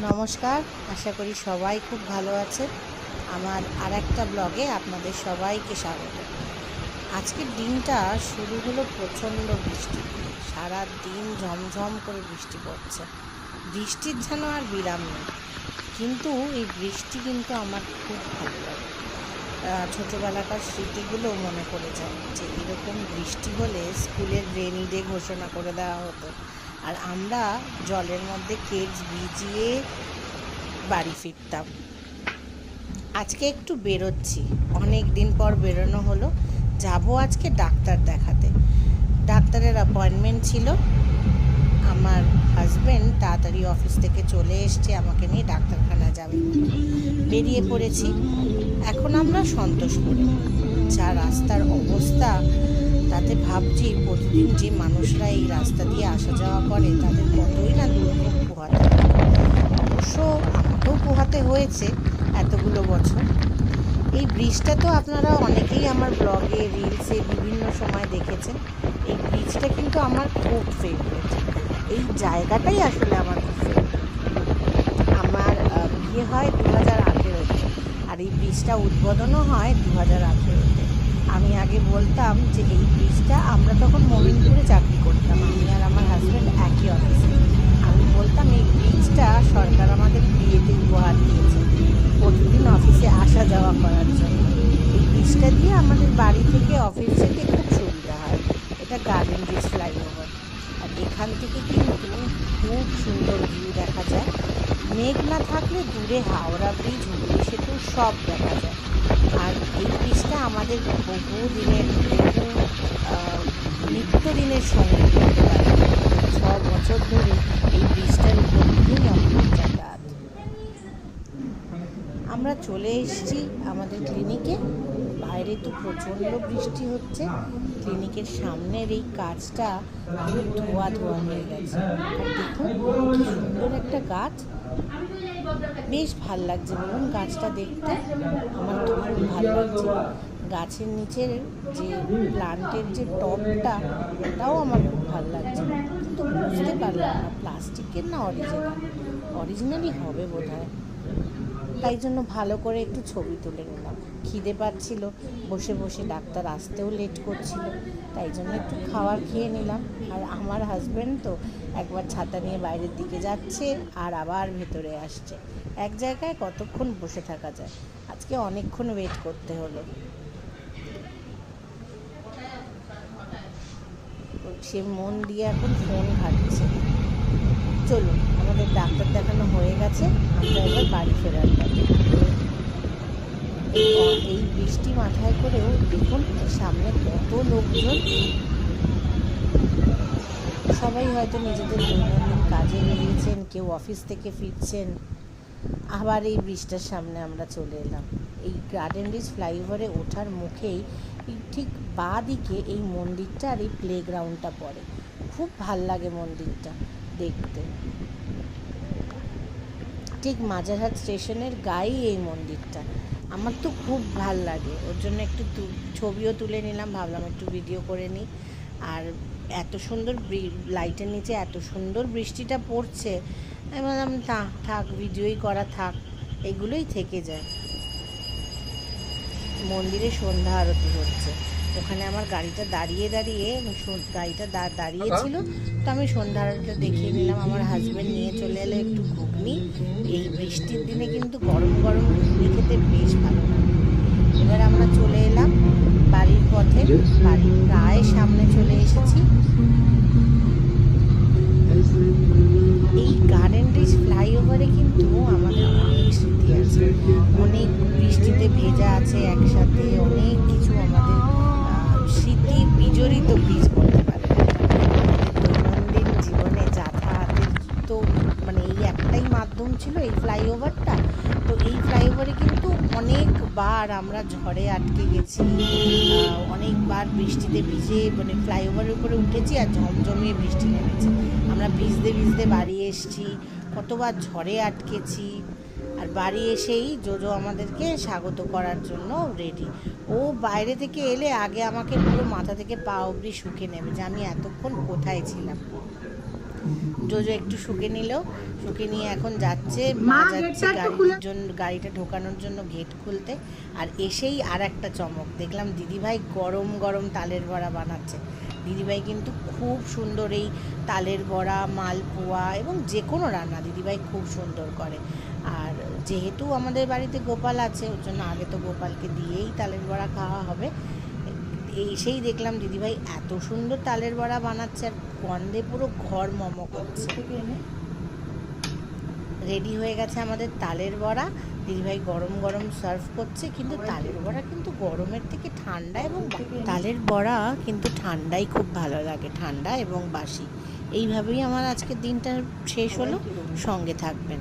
নমস্কার, আশা করি সবাই খুব ভালো আছেন। আমার আরেকটা ব্লগে আপনাদের সবাইকে স্বাগত। আজকের দিনটা শুরু হলো প্রচণ্ড বৃষ্টি। সারা দিন ঝমঝম করে বৃষ্টি পড়ছে। বৃষ্টির যেন আর বিরাম নেই, কিন্তু এই বৃষ্টি কিন্তু আমার খুব ভালো লাগে। ছোটোবেলাকার স্মৃতিগুলো মনে পড়ে যায় যে এরকম বৃষ্টি হলে স্কুলের রেনি ডে ঘোষণা করে দেওয়া হতো, আর আমরা জলের মধ্যে কেডস ভিজিয়ে বাড়ি ফিরতাম। আজকে একটু বেরোচ্ছি, অনেক দিন পর বেরোনো হলো। যাব আজকে ডাক্তার দেখাতে। ডাক্তারের অ্যাপয়েন্টমেন্ট ছিল। আমার হাজব্যান্ড তাড়াতাড়ি অফিস থেকে চলে এসছে, আমাকে নিয়ে ডাক্তারখানা যাবে। বেরিয়ে পড়েছি। এখন আমরা সন্তোষপুরে। যা রাস্তার অবস্থা, তাতে ভাবছি প্রতিদিন যে মানুষরা এই রাস্তা দিয়ে আসা যাওয়া করে তাদের কতই না দুর্ভোগ পোহাতে হয়। অবশ্য আমাকেও পোহাতে হয়েছে এতগুলো বছর। এই ব্রিজটা তো আপনারা অনেকেই আমার ব্লগে, রিলসে বিভিন্ন সময় দেখেছেন। এই ব্রিজটা কিন্তু আমার খুব ফেভারিট। এই জায়গাটাই আসলে আমার খুব ফেভারিট। আমার বিয়ে হয় 2018-তে, আর এই ব্রিজটা উদ্বোধনও হয় 2018-তে। আমি আগে বলতাম যে এই ব্রিজটা, আমরা তখন মোমিনপুরে চাকরি করতাম, আমি আর আমার হাজব্যান্ড একই অফিসে। আমি বলতাম এই ব্রিজটা সরকার আমাদের বিয়েতে উপহার দিয়েছে, প্রতিদিন অফিসে আসা যাওয়া করার জন্য। এই ব্রিজটা দিয়ে আমাদের বাড়ি থেকে অফিস যেতে খুব সুবিধা হয়। এটা গার্ডেন ব্রিজ ফ্লাইওভার, আর এখান থেকে কিন্তু খুব সুন্দর ভিউ দেখা যায়। মেঘ না থাকলে দূরে হাওড়া ব্রিজ, হুগলি সেতু সব দেখা যায়। আর এই ব্রিজটা আমাদের বহু দিনের, নিত্যদিনের সঙ্গী বলতে পারে। 6 বছর ধরে এই ব্রিজটার উপর দিয়েই আমাদের যাতায়াত। আমরা চলে এসেছি আমাদের ক্লিনিকে। বাইরে তো প্রচণ্ড বৃষ্টি হচ্ছে। ক্লিনিকের সামনের এই কাজটা ধোয়া ধোয়া হয়ে গেছে। আর দেখুন কি সুন্দর একটা গাছ, বেশ ভাল লাগছে। বলুন, গাছটা দেখতে আমার তো খুব ভালো লাগছে। গাছের নিচের যে প্লান্টের যে টবটা, ওটাও আমার খুব ভালো লাগছে, কিন্তু বুঝতে পারলাম না প্লাস্টিকের না অরিজিনালি হবে বোধ হয়। তাই জন্য ভালো করে একটু ছবি তুলে নিলাম। খিদে পাচ্ছিল, বসে বসে ডাক্তার আসতেও লেট করছিল, তাই জন্য একটু খাবার খেয়ে নিলাম। আর আমার হাজব্যান্ড তো একবার ছাতা নিয়ে বাইরের দিকে যাচ্ছে আর আবার ভেতরে আসছে। এক জায়গায় কতক্ষণ বসে থাকা যায়? আজকে অনেকক্ষণ ওয়েট করতে হলো। সে মন দিয়ে এখন ফোন ঘাটছে। চলুন, আমাদের ডাক্তার দেখানো হয়ে গেছে, আমরা এবার বাড়ি ফেরার পথে। এই বৃষ্টি মাথায় করেও দেখুন সামনে কত লোকজন। সবাই হয়তো নিজেদের দৈনন্দিন কাজে বেরিয়েছেন, কেউ অফিস থেকে ফিরছেন। আবার এই ব্রিজটার সামনে আমরা চলে এলাম। এই গার্ডেন ব্রিজ ফ্লাইওভারে ওঠার মুখেই ঠিক বাঁ দিকে এই মন্দিরটা আর এই প্লেগ্রাউন্ডটা পড়ে। খুব ভাল লাগে মন্দিরটা দেখতে। ঠিক মাঝেরহাট স্টেশনের গায়েই এই মন্দিরটা। আমার তো খুব ভাল লাগে, ওর জন্য একটু ছবিও তুলে নিলাম, ভাবলাম একটু ভিডিও করে নিই। আর এত সুন্দর লাইটের নিচে এত সুন্দর বৃষ্টিটা পড়ছে, আমি বললাম থাক ভিডিওই করা থাক, এগুলোই থেকে যায়। মন্দিরে সন্ধ্যা আরতি হচ্ছে, ওখানে আমার গাড়িটা গাড়িটা দাঁড়িয়েছিল, তো আমি সন্ধ্যা আরতিটা দেখিয়ে নিলাম। আমার হাজব্যান্ড নিয়ে চলে এলো একটু ঘুগনি। এই বৃষ্টির দিনে কিন্তু গরম গরম ঘুগনি খেতে বেশ ভালো লাগে। এবার আমরা চলে এলাম বাড়ির পথে, বাড়ির প্রায় সামনে চলে এসেছি। এই গার্ডেন ব্রিজ ফ্লাইওভারে কিন্তু আমাদের অনেক স্মৃতি আছে, অনেক বৃষ্টিতে ভেজা আছে একসাথে, অনেক কিছু আমাদের স্মৃতি বিজড়িত ব্রিজ বলতে পারে। দৈনন্দিন জীবনে যাতায়াতের তো এই একটাই মাধ্যম ছিল, এই ফ্লাইওভারটা। তো এই ফ্লাইওভারে কিন্তু অনেকবার আমরা ঝড়ে আটকে গেছি, অনেকবার বৃষ্টিতে ভিজে ফ্লাইওভারের উপরে উঠেছি আর ঝমঝমিয়ে বৃষ্টি নেমেছে, আমরা ভিজতে ভিজতে বাড়ি এসেছি, কতবার ঝড়ে আটকেছি। আর বাড়ি এসেই জোজো আমাদেরকে স্বাগত করার জন্য রেডি। ও বাইরে থেকে এলে আগে আমাকে পুরো মাথা থেকে পা অবধি শুকে নেবে যে আমি এতক্ষণ কোথায় ছিলাম। জোজো একটু শুকে নিল, শুকে নিয়ে এখন যাচ্ছে, মা যাচ্ছে গাড়িটা ঢোকানোর জন্য গেট খুলতে। আর এসেই আর একটা চমক দেখলাম, দিদিভাই গরম গরম তালের বড়া বানাচ্ছে। দিদিভাই কিন্তু খুব সুন্দর এই তালের বড়া, মালপোয়া এবং যে কোনো রান্না দিদিভাই খুব সুন্দর করে। আর যেহেতু আমাদের বাড়িতে গোপাল আছে, ওর জন্য আগে তো গোপালকে দিয়েই তালের বড়া খাওয়া হবে। এসেই দেখলাম দিদিভাই এত সুন্দর তালের বড়া বানাচ্ছে, আর গন্ধে পুরো ঘর মম করছে। রেডি হয়ে গেছে আমাদের তালের বড়া, দিদিভাই গরম গরম সার্ভ করছে। কিন্তু তালের বড়া কিন্তু গরমের থেকে ঠান্ডা, এবং তালের বড়া কিন্তু ঠান্ডাই খুব ভালো লাগে, ঠান্ডা এবং বাসি। এইভাবেই আমার আজকের দিনটা শেষ হলো, সঙ্গে থাকবেন।